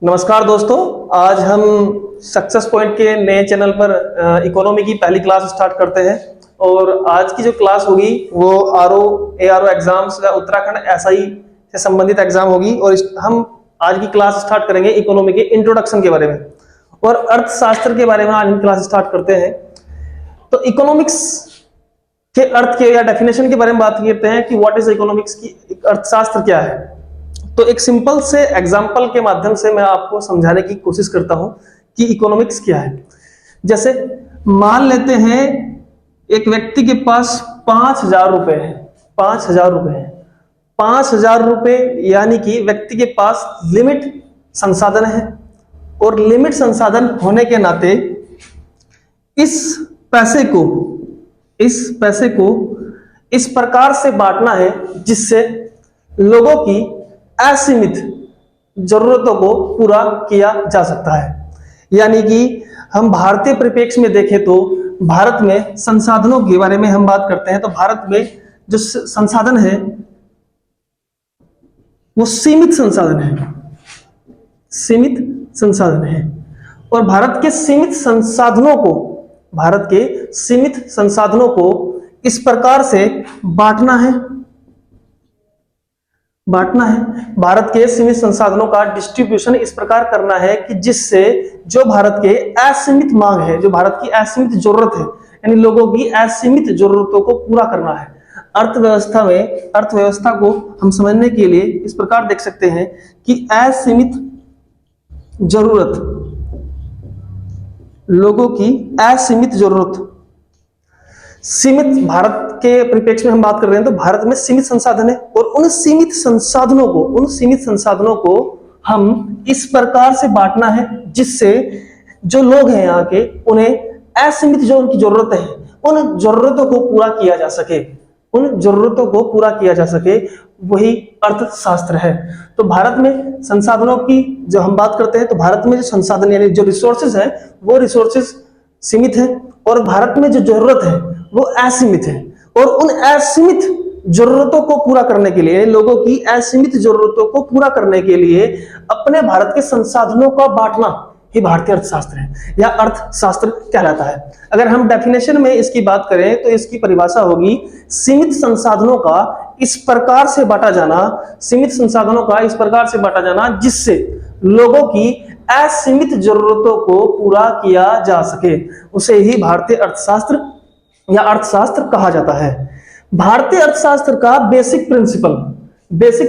नमस्कार दोस्तों। आज हम सक्सेस पॉइंट के नए चैनल पर इकोनॉमी की पहली क्लास स्टार्ट करते हैं। और आज की जो क्लास होगी वो ARO एग्जाम्स या उत्तराखंड SI से संबंधित एग्जाम होगी। और हम आज की क्लास स्टार्ट करेंगे इकोनॉमी के इंट्रोडक्शन के बारे में और अर्थशास्त्र के बारे में आज हम क्लास स्टार्ट करते हैं। तो इकोनॉमिक्स के अर्थ के या डेफिनेशन के बारे में बात करते हैं कि व्हाट इज इकोनॉमिक्स, की अर्थशास्त्र क्या है। तो एक सिंपल से एग्जांपल के माध्यम से मैं आपको समझाने की कोशिश करता हूं कि इकोनॉमिक्स क्या है। जैसे मान लेते हैं एक व्यक्ति के पास 5,000 रुपए है। 5,000 रुपए है। 5,000 रुपए यानी कि व्यक्ति के पास लिमिट संसाधन है और लिमिट संसाधन होने के नाते इस पैसे को इस प्रकार से बांटना है जिससे लोगों की असीमित जरूरतों को पूरा किया जा सकता है। यानी कि हम भारतीय परिप्रेक्ष्य में देखें तो भारत में संसाधनों के बारे में हम बात करते हैं तो भारत में जो संसाधन है वो सीमित संसाधन है और भारत के सीमित संसाधनों को इस प्रकार से बांटना है। भारत के सीमित संसाधनों का डिस्ट्रीब्यूशन इस प्रकार करना है कि जिससे जो भारत के असीमित मांग है, जो भारत की असीमित जरूरत है, यानी लोगों की असीमित जरूरतों को पूरा करना है। अर्थव्यवस्था को हम समझने के लिए इस प्रकार देख सकते हैं कि असीमित जरूरत, लोगों की असीमित जरूरत, सीमित, भारत के परिप्रेक्ष्य में हम बात कर रहे हैं तो भारत में सीमित संसाधन है और उन सीमित संसाधनों को हम इस प्रकार से बांटना है जिससे जो लोग हैं यहाँ के उन्हें असीमित जो उनकी जरूरत है उन जरूरतों को पूरा किया जा सके, वही अर्थशास्त्र है। तो भारत में संसाधनों की जो हम बात करते हैं तो भारत में जो संसाधन यानी जो रिसोर्सेज है वो रिसोर्सेज सीमित है और भारत में जो जरूरत है वो असीमित है। और उन असीमित जरूरतों को पूरा करने के लिए, लोगों की असीमित जरूरतों को पूरा करने के लिए अपने भारत के संसाधनों का बांटना ही भारतीय अर्थशास्त्र है या अर्थशास्त्र कहलाता है। अगर हम डेफिनेशन में इसकी बात करें तो इसकी परिभाषा होगी सीमित संसाधनों का इस प्रकार से बांटा जाना जिससे लोगों की असीमित जरूरतों को पूरा किया जा सके, उसे ही भारतीय अर्थशास्त्र या अर्थशास्त्र कहा जाता है। भारतीय अर्थशास्त्र का बेसिक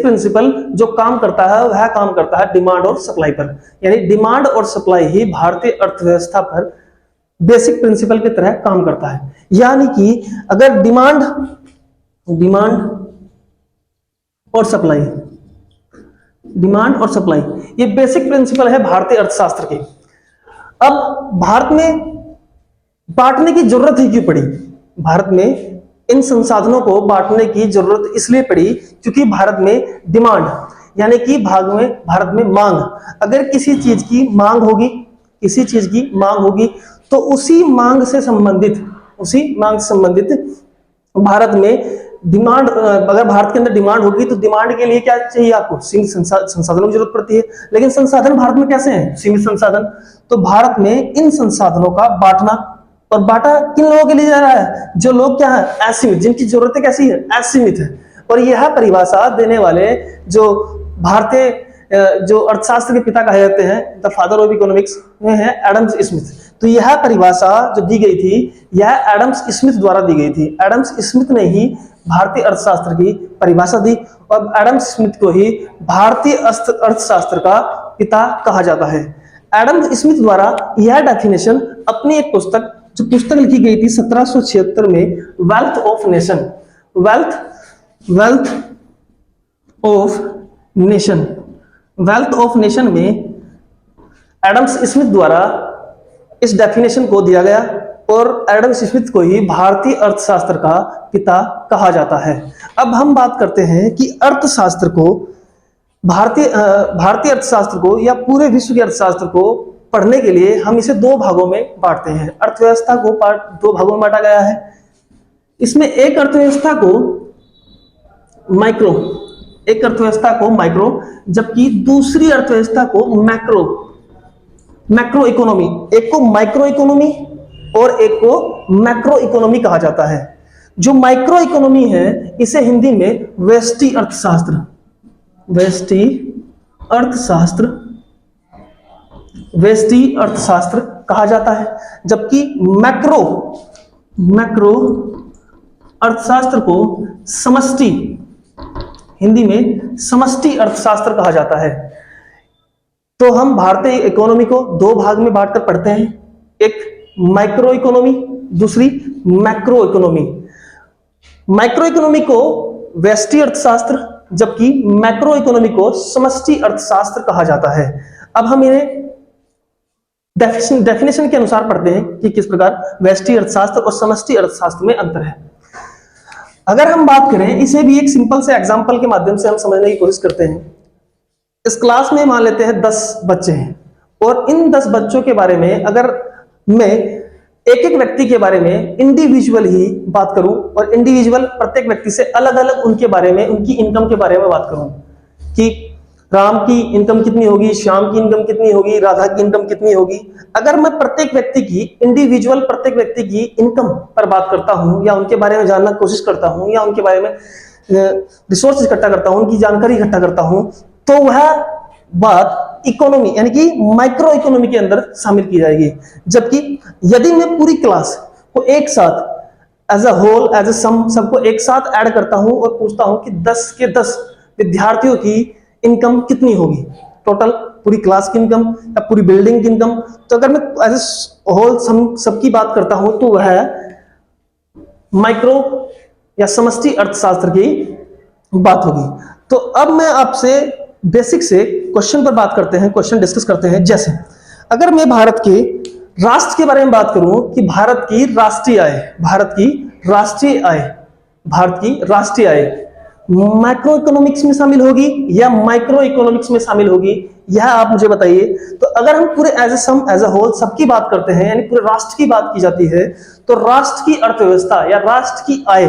प्रिंसिपल जो काम करता है वह काम करता है डिमांड और सप्लाई पर, यानी डिमांड और सप्लाई ही भारतीय अर्थव्यवस्था पर बेसिक प्रिंसिपल की तरह काम करता है। यानी कि अगर डिमांड और सप्लाई ये बेसिक प्रिंसिपल है भारतीय अर्थशास्त्र के। अब भारत में बांटने की जरूरत ही क्यों पड़ी? भारत में इन संसाधनों को बांटने की जरूरत इसलिए पड़ी क्योंकि भारत में डिमांड यानी कि भारत में मांग, अगर किसी चीज की मांग होगी तो उसी मांग से संबंधित भारत में डिमांड, अगर भारत के अंदर डिमांड होगी तो डिमांड के लिए क्या चाहिए? आपको सीमित संसाधनों की जरूरत पड़ती है। लेकिन संसाधन भारत में कैसे हैं? सीमित संसाधन। तो भारत में इन संसाधनों का बांटना, और बांटा किन लोगों के लिए जा रहा है? जो लोग क्या है? असीमित, जिनकी जरूरतें कैसी है? असीमित है। और यह परिभाषा देने वाले जो भारतीय जो अर्थशास्त्र के पिता कहे जाते हैं, द फादर ऑफ इकोनॉमिक्स, में है एडम स्मिथ। तो यह परिभाषा जो दी गई थी यह एडम स्मिथ द्वारा दी गई थी। एडम स्मिथ ने ही भारतीय अर्थशास्त्र की परिभाषा दी और एडम स्मिथ को ही भारतीय अर्थशास्त्र का पिता कहा जाता है। एडम स्मिथ द्वारा यह डेफिनेशन अपनी एक पुस्तक लिखी गई थी 1776 में, वेल्थ ऑफ नेशन में एडम स्मिथ द्वारा इस डेफिनेशन को दिया गया और एडम स्मिथ को ही भारतीय अर्थशास्त्र का पिता कहा जाता है। अब हम बात करते हैं कि अर्थशास्त्र को, भारतीय अर्थशास्त्र को या पूरे विश्व के अर्थशास्त्र को पढ़ने के लिए हम इसे दो भागों में बांटते हैं। अर्थव्यवस्था को दो भागों में बांटा गया है। इसमें एक अर्थव्यवस्था को माइक्रो एक अर्थव्यवस्था को माइक्रो, जबकि दूसरी अर्थव्यवस्था को मैक्रो, मैक्रो इकोनॉमी। एक को माइक्रो इकोनॉमी और एक को मैक्रो इकोनॉमी कहा जाता है। जो माइक्रो इकोनॉमी है इसे हिंदी में व्यष्टि अर्थशास्त्र, व्यष्टि अर्थशास्त्र, व्यष्टि अर्थशास्त्र कहा जाता है, जबकि मैक्रो, मैक्रो अर्थशास्त्र को समष्टि, हिंदी में समष्टि अर्थशास्त्र कहा जाता है। तो हम भारतीय इकोनॉमी को दो भाग में बांटकर पढ़ते हैं, एक माइक्रो इकोनॉमी, दूसरी मैक्रो इकोनॉमी। माइक्रो इकोनॉमी को व्यष्टि अर्थशास्त्र, जबकि मैक्रो इकोनॉमी को समष्टि अर्थशास्त्र कहा जाता है। अब हम इन्हें डेफिनेशन के अनुसार पढ़ते हैं कि किस प्रकार व्यष्टि अर्थशास्त्र और समष्टि अर्थशास्त्र में अंतर है। अगर हम बात करें, इसे भी एक सिंपल से एग्जांपल के माध्यम से हम समझने की कोशिश करते हैं। इस क्लास में मान लेते हैं 10 बच्चे हैं और इन 10 बच्चों के बारे में अगर मैं एक एक व्यक्ति के बारे में इंडिविजुअल ही बात करूं और इंडिविजुअल प्रत्येक व्यक्ति से अलग अलग उनके बारे में, उनकी इनकम के बारे में बात करूं कि राम की इनकम कितनी होगी, श्याम की इनकम कितनी होगी, राधा की इनकम कितनी होगी। अगर मैं प्रत्येक व्यक्ति की इंडिविजुअल, प्रत्येक व्यक्ति की इनकम पर बात करता हूं या उनके बारे में जानना कोशिश करता हूं या उनके बारे में रिसोर्स इकट्ठा करता हूं, उनकी जानकारी इकट्ठा करता हूं, तो वह बात इकोनॉमी यानी कि माइक्रो इकोनॉमी के अंदर शामिल की जाएगी। जबकि यदि मैं पूरी क्लास को एक साथ as a whole, as a sum, सबको एक साथ ऐड करता हूं और पूछता हूं कि 10 के 10 विद्यार्थियों की इनकम कितनी होगी, टोटल पूरी क्लास की इनकम या पूरी बिल्डिंग की इनकम, तो अगर मैं एज ए होल सम सबकी बात करता हूं तो वह माइक्रो या समष्टि अर्थशास्त्र की बात होगी। तो अब मैं आपसे बेसिक से क्वेश्चन पर बात करते हैं, क्वेश्चन डिस्कस करते हैं। जैसे अगर मैं भारत के राष्ट्र के बारे में बात करूं कि भारत की राष्ट्रीय आय, भारत की राष्ट्रीय आय, भारत की राष्ट्रीय आय मैक्रो इकोनॉमिक्स में शामिल होगी या माइक्रो इकोनॉमिक्स में शामिल होगी, यह आप मुझे बताइए। तो अगर हम पूरे as a sum, as a whole सबकी बात करते हैं, यानी पूरे राष्ट्र की बात की जाती है, तो राष्ट्र की अर्थव्यवस्था या राष्ट्र की आय,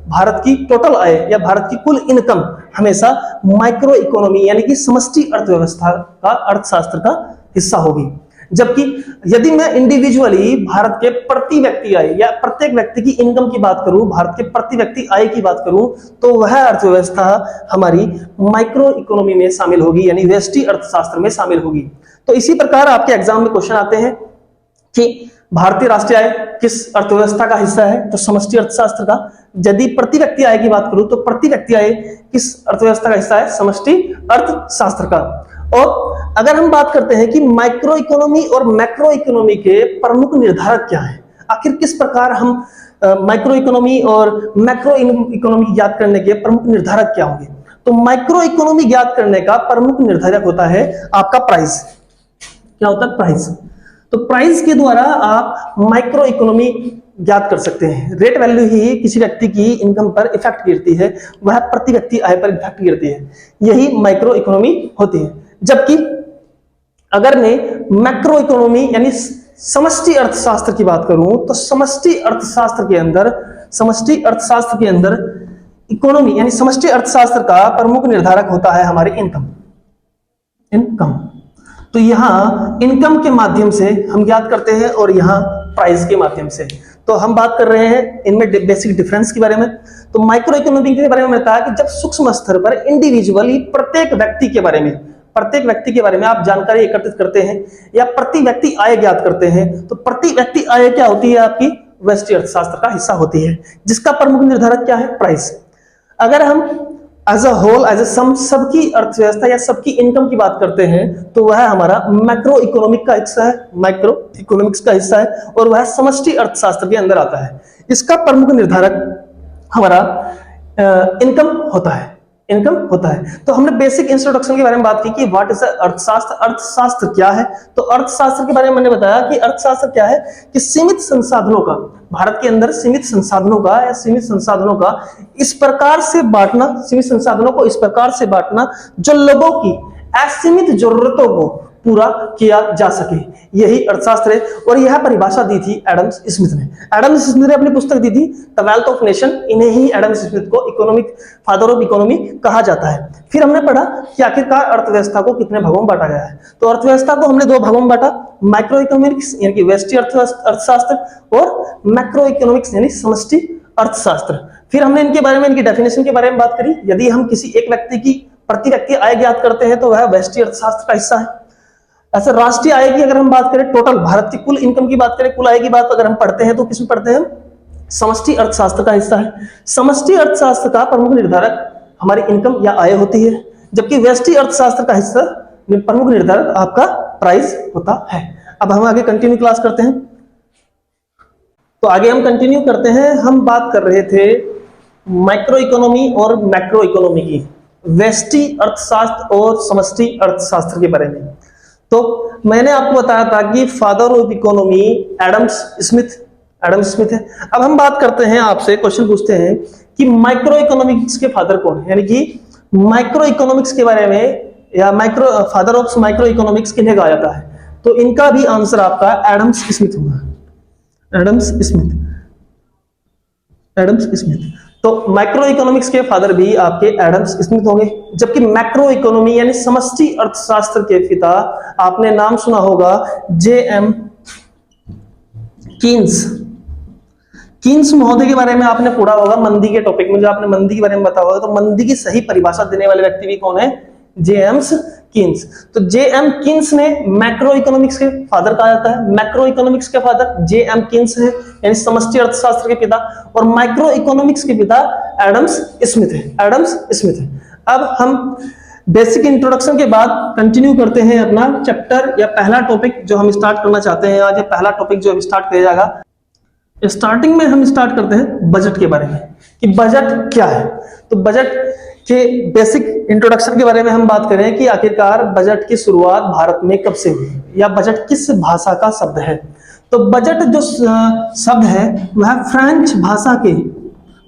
भारत की टोटल आय या भारत की कुल इनकम हमेशा माइक्रो इकोनॉमी यानी कि समष्टि अर्थव्यवस्था का, अर्थशास्त्र का हिस्सा होगी। जबकि यदि मैं इंडिविजुअली भारत के प्रति व्यक्ति आय या प्रत्येक व्यक्ति की इनकम की बात करूं, भारत के प्रति व्यक्ति आय की बात करूं, तो वह अर्थव्यवस्था हमारी माइक्रो इकोनॉमी में शामिल होगी यानी व्यष्टि अर्थशास्त्र में शामिल होगी। तो इसी प्रकार आपके एग्जाम में क्वेश्चन आते हैं कि भारतीय राष्ट्रीय आय किस अर्थव्यवस्था का हिस्सा है, तो समष्टि अर्थशास्त्र का। यदि प्रति व्यक्ति आय की बात करूं तो प्रति व्यक्ति आय किस अर्थव्यवस्था का हिस्सा है, समष्टि अर्थशास्त्र का। और अगर हम बात करते हैं कि माइक्रो इकोनॉमी और मैक्रो इकोनॉमी के प्रमुख निर्धारक क्या हैं, आखिर किस प्रकार हम माइक्रो इकोनॉमी और मैक्रो इकोनॉमी ज्ञात करने के प्रमुख निर्धारक क्या होंगे, तो माइक्रो इकोनॉमी ज्ञात करने का प्रमुख निर्धारक होता है आपका प्राइस। क्या होता है? प्राइस। तो प्राइस के द्वारा आप माइक्रो इकोनॉमी ज्ञात कर सकते हैं। रेट वैल्यू ही किसी व्यक्ति की इनकम पर इफेक्ट गिरती है, वह प्रति व्यक्ति आय पर इफेक्ट गिरती है, यही माइक्रो इकोनॉमी होती है। जबकि अगर मैं मैक्रो इकोनॉमी यानी समष्टि अर्थशास्त्र की बात करूं तो समष्टि अर्थशास्त्र के अंदर इकोनॉमी यानी समष्टि अर्थशास्त्र का प्रमुख निर्धारक होता है हमारी इनकम। तो यहां इनकम के माध्यम से हम ज्ञात करते हैं और यहां प्राइस के माध्यम से। तो हम बात कर रहे हैं इनमें बेसिक डिफरेंस के बारे में। तो माइक्रो इकोनॉमी के बारे में बताया कि जब सूक्ष्म स्तर पर इंडिविजुअली प्रत्येक व्यक्ति के बारे में आप जानकारी एकत्रित करते हैं या प्रति व्यक्ति आय ज्ञात करते हैं, तो प्रति व्यक्ति आय क्या होती है? आपकी व्यष्टि अर्थशास्त्र का हिस्सा होती है, जिसका प्रमुख निर्धारक क्या है? प्राइस। अगर हम as a whole, as a sum सबकी अर्थव्यवस्था या सबकी इनकम की बात करते हैं, तो वह हमारा मैक्रो इकोनॉमिक का हिस्सा है, माइक्रो इकोनॉमिक्स का हिस्सा है और वह समष्टि अर्थशास्त्र के अंदर आता है। इसका प्रमुख निर्धारक हमारा इनकम होता है। तो हमने बेसिक इंट्रोडक्शन के बारे में बात की कि व्हाट इज अर्थशास्त्र, अर्थशास्त्र क्या है। तो अर्थशास्त्र के बारे में मैंने बताया कि अर्थशास्त्र क्या है कि सीमित संसाधनों का, भारत के अंदर सीमित संसाधनों का इस प्रकार से बांटना, सीमित संसाधनों को इस प्रकार से बांटना जो लोगों की असीमित जरूरतों को पूरा किया जा सके, यही अर्थशास्त्र है। और यह परिभाषा दी थी एडम स्मिथ ने। एडम स्मिथ ने अपनी पुस्तक दी थी द वेल्थ ऑफ नेशन। इन्हें ही एडम स्मिथ को इकोनॉमिक फादर ऑफ इकोनॉमी कहा जाता है। फिर हमने पढ़ा कि आखिरकार अर्थव्यवस्था को कितने भागों में बांटा गया है। तो अर्थव्यवस्था को हमने दो भागों में बांटा, माइक्रो इकोनॉमिक्स यानी कि व्यष्टि अर्थशास्त्र और मैक्रो इकोनॉमिक्स यानी समष्टि अर्थशास्त्र। फिर हमने इनके बारे में, इनकी डेफिनेशन के बारे में बात करी। यदि हम किसी एक व्यक्ति की प्रति व्यक्ति आय ज्ञात करते हैं तो वह व्यष्टि अर्थशास्त्र का हिस्सा है। ऐसे राष्ट्रीय आय की अगर हम बात करें, टोटल भारत की कुल इनकम की बात करें, कुल आय की बात अगर हम पढ़ते हैं तो किसमें पढ़ते हैं? समष्टि अर्थशास्त्र का हिस्सा है। समष्टि अर्थशास्त्र का प्रमुख निर्धारक हमारी इनकम या आय होती है, जबकि व्यष्टि अर्थशास्त्र का हिस्सा प्रमुख निर्धारक आपका प्राइस होता है। अब हम आगे कंटिन्यू क्लास करते हैं। तो आगे हम कंटिन्यू करते हैं। हम बात कर रहे थे माइक्रो इकोनॉमी और मैक्रो इकोनॉमी की, व्यष्टि अर्थशास्त्र और समष्टि अर्थशास्त्र के बारे में। तो मैंने आपको बताया था कि father of economy Adam Smith है। अब हम बात करते हैं, आपसे क्वेश्चन पूछते हैं कि माइक्रो इकोनॉमिक्स के फादर कौन है, यानी कि माइक्रो इकोनॉमिक्स के बारे में या फादर ऑफ माइक्रो इकोनॉमिक्स किन्हें कहा जाता है? तो इनका भी आंसर आपका एडम स्मिथ होगा। Adam Smith. तो माइक्रो इकोनॉमिक्स के फादर भी आपके एडम स्मिथ होंगे, जबकि मैक्रो इकोनॉमी यानी समष्टि अर्थशास्त्र के पिता आपने नाम सुना होगा J.M. कीन्स महोदय के बारे में आपने पढ़ा होगा मंदी के टॉपिक में। जो आपने मंदी के बारे में बताया होगा, तो मंदी की सही परिभाषा देने वाले व्यक्ति भी कौन है? James Keynes. तो J.M. कीन्स ने मैक्रो इकोनॉमिक्स के फादर कहा जाता है। मैक्रो इकोनॉमिक्स के फादर J.M. कीन्स है, यानी समष्टि अर्थशास्त्र के पिता, और माइक्रो इकोनॉमिक्स के पिता एडम्स स्मिथ है। अब हम बेसिक इंट्रोडक्शन के बाद कंटिन्यू करते हैं अपना चैप्टर या पहला टॉपिक जो हम स्टार्ट करना चाहते हैं आज। पहला टॉपिक जो स्टार्ट किया जाएगा, स्टार्टिंग में हम स्टार्ट करते हैं बजट के बारे में कि बजट क्या है। तो बजट के बेसिक इंट्रोडक्शन के बारे में हम बात करें कि आखिरकार बजट की शुरुआत भारत में कब से हुई या बजट किस भाषा का शब्द है। तो बजट जो शब्द है वह फ्रेंच भाषा के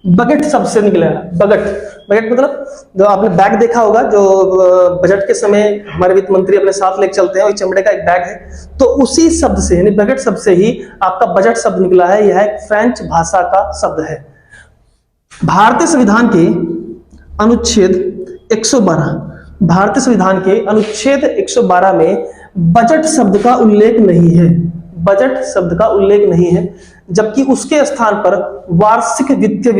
बगट शब्द से निकला है। बगट मतलब जो आपने बैग देखा होगा, जो बजट के समय हमारे वित्त मंत्री अपने साथ लेके चलते हैं, और चमड़े का एक बैग है, तो उसी शब्द से यानी बगट शब्द से ही आपका बजट शब्द निकला है। यह एक फ्रेंच भाषा का शब्द है। भारतीय संविधान के अनुच्छेद 112, भारतीय संविधान के अनुच्छेद 112 में बजट शब्द का उल्लेख नहीं है। बजट शब्द का उल्लेख नहीं है, जबकि उसके स्थान पर वार्षिक वित्तीय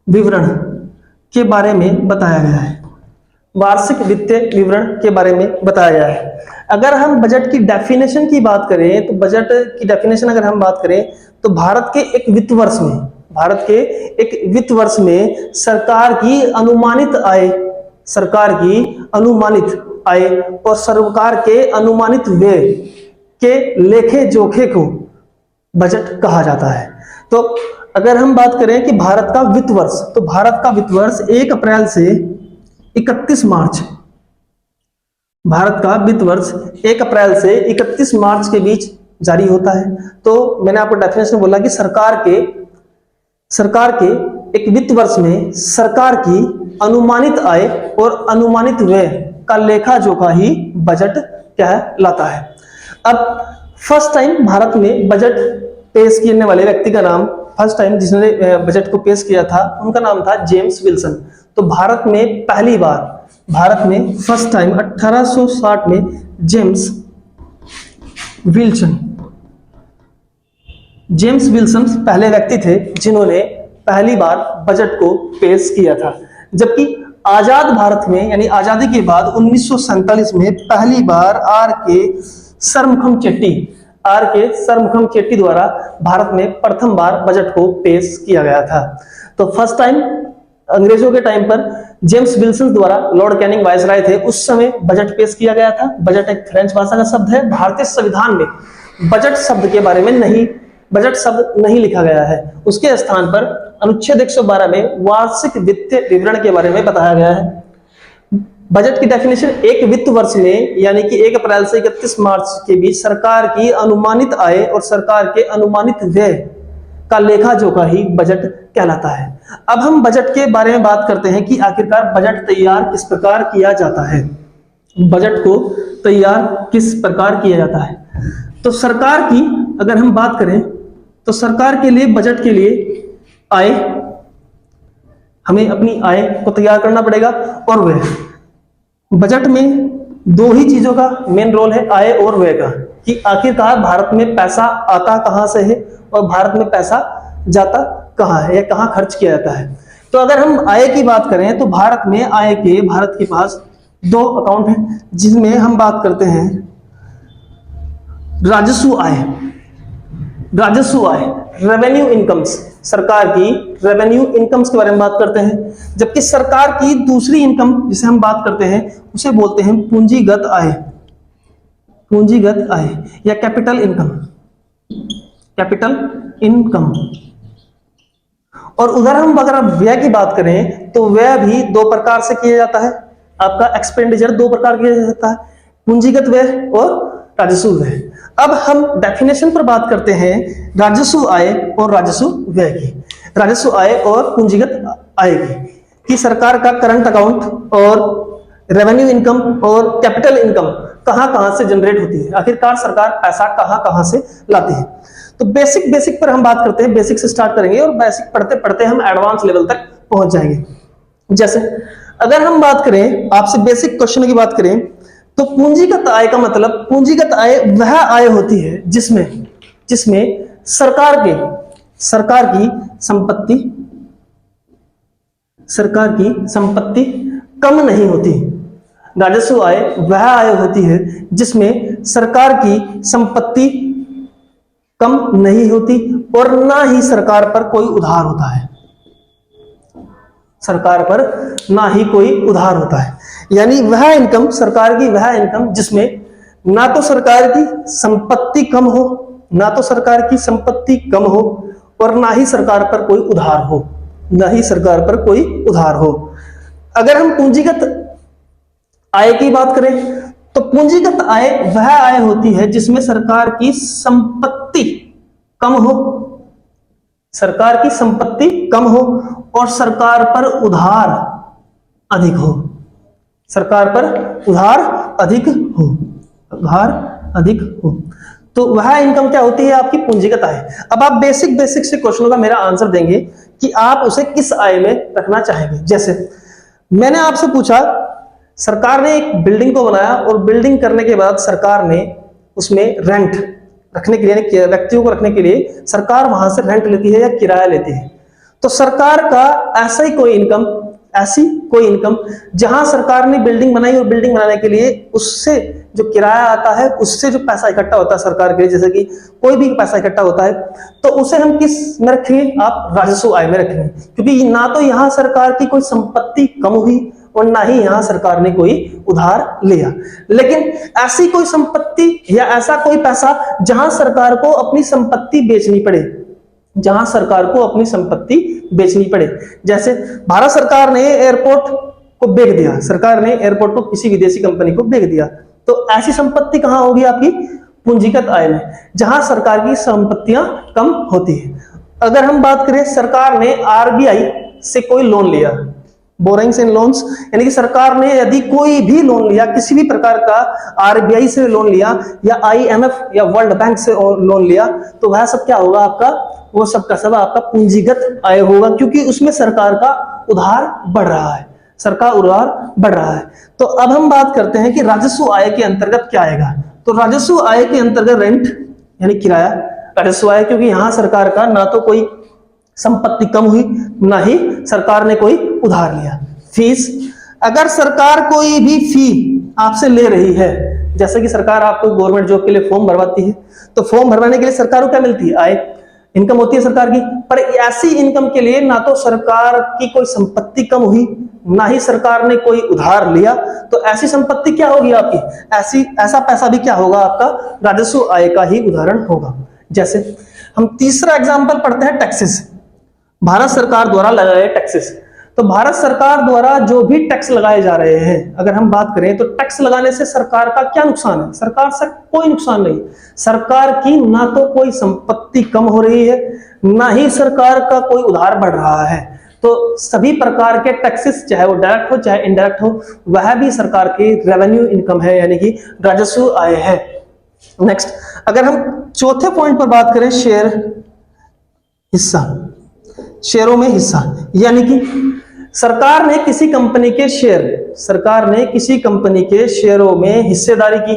विवरण के बारे में बताया गया है। वार्षिक वित्तीय विवरण के बारे में बताया गया है। अगर हम बजट की डेफिनेशन की बात करें, तो बजट की डेफिनेशन अगर हम बात करें तो भारत के एक वित्त वर्ष में सरकार की अनुमानित आय और सरकार के अनुमानित व्यय के लेखे जोखे को बजट कहा जाता है। तो अगर हम बात करें कि भारत का वित्त वर्ष, तो भारत का वित्त वर्ष 1 अप्रैल से 31 मार्च, भारत का वित्त वर्ष 1 अप्रैल से 31 मार्च के बीच जारी होता है। तो मैंने आपको डेफिनेशन बोला कि सरकार के एक वित्त वर्ष में सरकार की अनुमानित आय और अनुमानित व्यय का लेखा जोखा ही बजट कहलाता है। अब फर्स्ट टाइम भारत में बजट पेश करने वाले व्यक्ति का नाम, फर्स्ट टाइम जिसने बजट को पेश किया था, उनका नाम था जेम्स विल्सन। तो भारत में फर्स्ट टाइम 1860 में जेम्स विल्सन पहले व्यक्ति थे जिन्होंने पहली बार बजट को पेश किया था। जबकि आजाद भारत में यानी आजादी के बाद 1947 में पहली बार आर के सरमुखम चेट्टी द्वारा भारत में प्रथम बार बजट को पेश किया गया था। तो फर्स्ट टाइम अंग्रेजों के टाइम पर जेम्स विल्सन द्वारा, लॉर्ड कैनिंग वायसराय थे उस समय, बजट पेश किया गया था। बजट एक फ्रेंच भाषा का शब्द है। भारतीय संविधान में बजट शब्द के बारे में बजट शब्द नहीं लिखा गया है। उसके स्थान पर अनुच्छेद 112 में वार्षिक वित्तीय विवरण के बारे में बताया गया है। बजट की डेफिनेशन, एक वित्त वर्ष में यानी कि 1 अप्रैल से 31 मार्च के बीच सरकार की अनुमानित आय और सरकार के अनुमानित व्यय का लेखा जोखा ही बजट कहलाता है। अब हम बजट के बारे में बात करते हैं कि आखिरकार बजट तैयार किस प्रकार किया जाता है। बजट को तैयार किस प्रकार किया जाता है, तो सरकार की अगर हम बात करें तो सरकार के लिए बजट के लिए आय, हमें अपनी आय को तैयार करना पड़ेगा और व्यय। बजट में दो ही चीजों का मेन रोल है, आय और व्यय का, कि आखिरकार भारत में पैसा आता कहां से है और भारत में पैसा जाता कहां है या कहां खर्च किया जाता है। तो अगर हम आय की बात करें तो भारत में आय के भारत के पास दो अकाउंट हैं, जिसमें हम बात करते हैं राजस्व आय, राजस्व आय, रेवेन्यू इनकम्स, सरकार की रेवेन्यू इनकम्स के बारे में बात करते हैं। जबकि सरकार की दूसरी इनकम जिसे हम बात करते हैं उसे बोलते हैं पूंजीगत आय, पूंजीगत आय या कैपिटल इनकम, कैपिटल इनकम। और उधर हम अगर व्यय की बात करें तो व्यय भी दो प्रकार से किया जाता है, आपका एक्सपेंडिचर दो प्रकार किया जा सकता है, पूंजीगत व्यय और राजस्व व्यय। अब हम डेफिनेशन पर बात करते हैं राजस्व आय और राजस्व व्यय की, राजस्व आय और पूंजीगत आय की, कि सरकार का करंट अकाउंट और रेवेन्यू इनकम और कैपिटल इनकम कहां कहां से जनरेट होती है, आखिरकार सरकार पैसा कहां कहां से लाती है। तो बेसिक पर हम बात करते हैं, बेसिक से स्टार्ट करेंगे और बेसिक पढ़ते पढ़ते हम एडवांस लेवल तक पहुंच जाएंगे। जैसे अगर हम बात करें, आपसे बेसिक क्वेश्चन की बात करें तो पूंजीगत आय का मतलब, पूंजीगत आय वह आय होती है जिसमें सरकार की संपत्ति कम नहीं होती। राजस्व आय वह आय होती है जिसमें सरकार की संपत्ति कम नहीं होती और ना ही सरकार पर कोई उधार होता है, सरकार पर ना ही कोई उधार होता है। यानी वह इनकम, सरकार की वह इनकम जिसमें ना तो सरकार की संपत्ति कम हो, ना तो सरकार की संपत्ति कम हो और ना ही सरकार पर कोई उधार हो, ना ही सरकार पर कोई उधार हो। अगर हम पूंजीगत आय की बात करें तो पूंजीगत आय वह आय होती है जिसमें सरकार की संपत्ति कम हो, सरकार की संपत्ति कम हो और सरकार पर उधार अधिक हो, सरकार पर उधार अधिक हो, उधार अधिक हो। तो वह इनकम क्या होती है, आपकी पूंजीगत आय। अब आप बेसिक से क्वेश्चनों का मेरा आंसर देंगे कि आप उसे किस आय में रखना चाहेंगे। जैसे मैंने आपसे पूछा, सरकार ने एक बिल्डिंग को बनाया और बिल्डिंग करने के बाद सरकार ने उसमें रेंट रखने के लिए, व्यक्तियों को रखने के लिए सरकार वहां से रेंट लेती है या किराया लेती है। तो सरकार का ऐसी कोई इनकम जहां सरकार ने बिल्डिंग बनाई और बिल्डिंग बनाने के लिए उससे जो किराया आता है, उससे जो पैसा इकट्ठा होता है सरकार के लिए, जैसे कि कोई भी पैसा इकट्ठा होता है, तो उसे हम किस में रखेंगे, आप राजस्व आय में रखेंगे। क्योंकि ना तो यहां सरकार की कोई संपत्ति कम हुई और ना ही यहां सरकार ने कोई उधार लिया। लेकिन ऐसी कोई संपत्ति या ऐसा कोई पैसा जहां सरकार को अपनी संपत्ति बेचनी पड़े, जहां सरकार को अपनी संपत्ति बेचनी पड़े, जैसे भारत सरकार ने एयरपोर्ट को बेच दिया, सरकार ने एयरपोर्ट को किसी विदेशी कंपनी को बेच दिया, तो ऐसी संपत्ति कहां होगी, आपकी पूंजीगत आय में, जहां सरकार की संपत्तियां कम होती है। अगर हम बात करें, सरकार ने आरबीआई से कोई लोन लिया, बोरिंग्स एंड लोन्स, यानी कि सरकार ने यदि कोई भी लोन लिया, किसी भी प्रकार का आरबीआई से लोन लिया या आईएमएफ या वर्ल्ड बैंक से लोन लिया, तो वह सब क्या होगा, आपका वो सब का सब आपका पूंजीगत आय होगा, क्योंकि उसमें सरकार का उधार बढ़ रहा है, सरकार उधार बढ़ रहा है। तो अब हम बात करते हैं कि राजस्व आय के अंतर्गत क्या आएगा। तो राजस्व आय के अंतर्गत रेंट यानी किराया राजस्व आय, क्योंकि यहां सरकार का ना तो कोई संपत्ति कम हुई, ना ही सरकार ने कोई उधार लिया। फीस, अगर सरकार कोई भी फी आपसे ले रही है, जैसे कि सरकार आपको गवर्नमेंट जॉब के लिए फॉर्म भरवाती है, तो फॉर्म भरवाने के लिए सरकार को क्या मिलती है, आय, इनकम होती है सरकार की। पर ऐसी इनकम के लिए ना तो सरकार की कोई संपत्ति कम हुई, ना ही सरकार ने कोई उधार लिया, तो ऐसी संपत्ति क्या होगी आपकी, ऐसा पैसा भी क्या होगा, आपका राजस्व आय का ही उदाहरण होगा। जैसे हम तीसरा एग्जांपल पढ़ते हैं, टैक्सेस, भारत सरकार द्वारा लगाए टैक्सेस। तो भारत सरकार द्वारा जो भी टैक्स लगाए जा रहे हैं, अगर हम बात करें तो टैक्स लगाने से सरकार का क्या नुकसान है, सरकार से कोई नुकसान नहीं। सरकार की ना तो कोई संपत्ति कम हो रही है, ना ही सरकार का कोई उधार बढ़ रहा है। तो सभी प्रकार के टैक्सेस, चाहे वो डायरेक्ट हो चाहे इनडायरेक्ट हो, वह भी सरकार की रेवेन्यू इनकम है, यानी कि राजस्व आय है। नेक्स्ट, अगर हम चौथे पॉइंट पर बात करें, शेयर, हिस्सा, शेयरों में हिस्सा, यानी कि सरकार ने किसी कंपनी के शेयर, सरकार ने किसी कंपनी के शेयरों में हिस्सेदारी की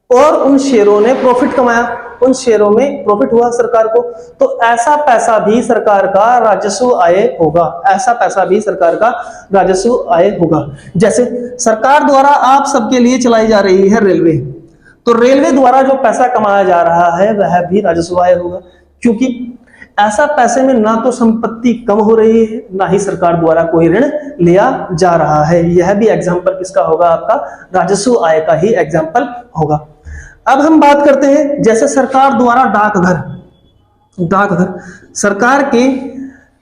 और उन शेयरों ने प्रॉफिट कमाया, उन शेयरों में प्रॉफिट हुआ सरकार को, तो ऐसा पैसा भी सरकार का राजस्व आय होगा, ऐसा पैसा भी सरकार का राजस्व आय होगा। जैसे सरकार द्वारा आप सबके लिए चलाई जा रही है रेलवे, तो रेलवे द्वारा जो पैसा कमाया जा रहा है वह भी राजस्व आय होगा, क्योंकि ऐसा पैसे में ना तो संपत्ति कम हो रही है, ना ही सरकार द्वारा कोई ऋण लिया जा रहा है। यह भी एग्जाम्पल किसका होगा? आपका राजस्व आय का ही एग्जाम्पल होगा। अब हम बात करते हैं, जैसे सरकार द्वारा डाकघर, सरकार के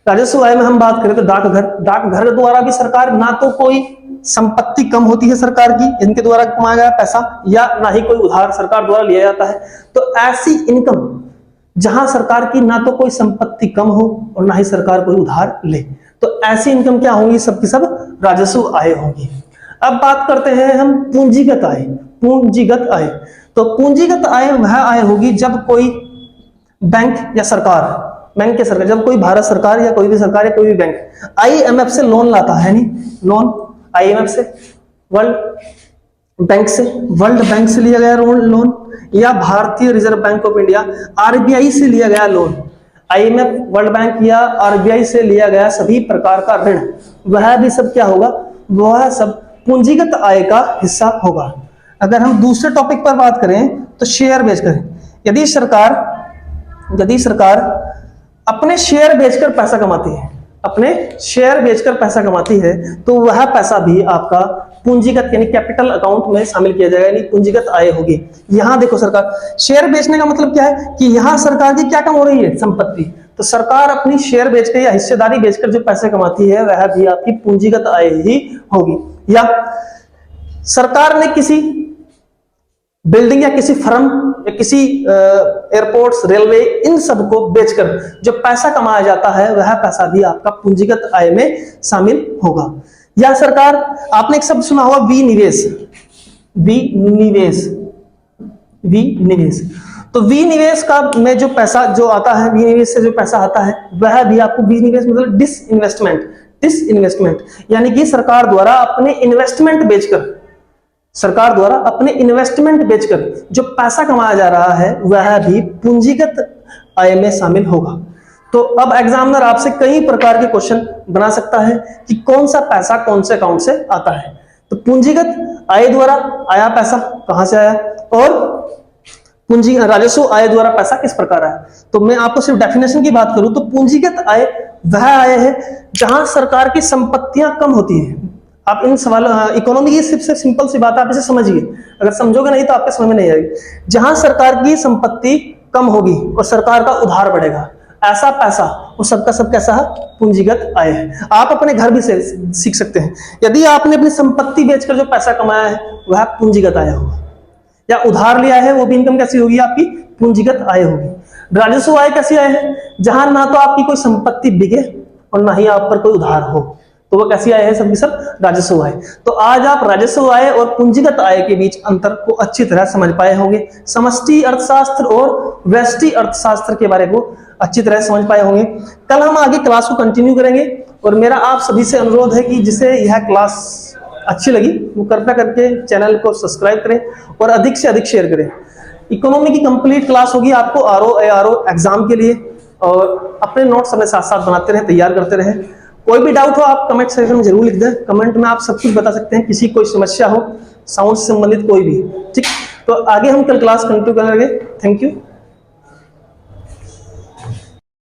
राजस्व आय में हम बात करें तो डाकघर द्वारा भी सरकार, ना तो कोई संपत्ति कम होती है सरकार की इनके द्वारा कमाया गया पैसा, या ना ही कोई उधार सरकार द्वारा लिया जाता है। तो ऐसी इनकम जहां सरकार की ना तो कोई संपत्ति कम हो और ना ही सरकार कोई उधार ले, तो ऐसी इनकम क्या होंगी? सब की सब राजस्व आय होंगी। अब बात करते हैं हम पूंजीगत आय, पूंजीगत आय। तो पूंजीगत आय वह आय होगी जब कोई बैंक या सरकार, बैंक के सरकार, जब कोई भारत सरकार या कोई भी सरकार या कोई भी बैंक आईएमएफ से लोन लाता है, नहीं लोन आईएमएफ से, वर्ल्ड बैंक से लिया गया लोन, या भारतीय reserve bank of India RBI से लिया गया लोन, आईएमएफ, वर्ल्ड बैंक या आरबीआई से लिया गया सभी प्रकार का ऋण, वह भी सब क्या होगा? वह सब पूंजीगत आय का हिस्सा होगा। अगर हम दूसरे टॉपिक पर बात करें तो शेयर बेचकर, यदि सरकार अपने शेयर बेचकर पैसा कमाती है, अपने शेयर बेचकर पैसा कमाती है, तो वह पैसा भी आपका पूंजीगत यानी कैपिटल अकाउंट में शामिल किया जाएगा, यानी पूंजीगत आय होगी। यहां देखो, सरकार शेयर बेचने का मतलब क्या है कि यहां सरकार की क्या कम हो रही है? संपत्ति। तो सरकार अपनी शेयर बेचकर या हिस्सेदारी बेचकर जो पैसे कमाती है वह भी आपकी पूंजीगत आय ही होगी। या सरकार ने किसी बिल्डिंग या किसी फर्म या किसी एयरपोर्ट्स, रेलवे, इन सब को बेचकर जो पैसा कमाया जाता है वह पैसा भी आपका पूंजीगत आय में शामिल होगा। या सरकार, आपने एक शब्द सुना होगा विनिवेश, विनिवेश। तो विनिवेश का में जो पैसा जो आता है, विनिवेश से जो पैसा आता है वह भी आपको, विनिवेश मतलब डिसइन्वेस्टमेंट, यानी कि सरकार द्वारा अपने इन्वेस्टमेंट बेचकर जो पैसा कमाया जा रहा है वह भी पूंजीगत आय में शामिल होगा। तो अब एग्जामिनर आपसे कई प्रकार के क्वेश्चन बना सकता है कि कौन सा पैसा कौन से अकाउंट से आता है। तो पूंजीगत आय द्वारा आया पैसा कहां से आया, और राजस्व आय द्वारा पैसा किस प्रकार आया। तो मैं आपको सिर्फ डेफिनेशन की बात करूं तो पूंजीगत आय वह आय है जहां सरकार की संपत्तियां कम होती है। आप इन सवाल, इकोनॉमी की सिर्फ सिंपल सी बात, आप इसे समझिए, अगर समझोगे नहीं तो आपके समझ में नहीं आएगी। जहां सरकार की संपत्ति कम होगी और सरकार का उधार बढ़ेगा, ऐसा पैसा वो सबका सब कैसा है? पूंजीगत आय है। आप अपने घर भी से सीख सकते हैं, यदि आपने अपनी संपत्ति बेचकर जो पैसा कमाया है वह पूंजीगत आय होगा, या उधार लिया है वो भी इनकम कैसी होगी? आपकी पूंजीगत आय होगी। राजस्व आय कैसी आय है? जहां ना तो आपकी कोई संपत्ति बिके और ना ही आप पर कोई उधार हो, तो वो कैसी आय है? सबकी सब राजस्व आय। तो आज आप राजस्व आय और पूंजीगत आय के बीच अंतर को अच्छी तरह समझ पाए होंगे, समष्टि अर्थशास्त्र और व्यष्टि अर्थशास्त्र के बारे को अच्छी तरह समझ पाए होंगे। कल हम आगे क्लास को कंटिन्यू करेंगे, और मेरा आप सभी से अनुरोध है कि जिसे यह क्लास अच्छी लगी वो कृपया करके चैनल को सब्सक्राइब करें और अधिक से अधिक शेयर करें। इकोनॉमी की कंप्लीट क्लास होगी आपको आरओ एग्जाम के लिए, और अपने नोट्स अपने साथ साथ बनाते रहे, तैयार करते रहे। कोई भी डाउट हो आप कमेंट सेक्शन में जरूर लिख दें, कमेंट में आप सब कुछ बता सकते हैं, किसी कोई समस्या हो साउंड से संबंधित कोई भी, ठीक। तो आगे हम कल क्लास कंटिन्यू करेंगे। Thank you.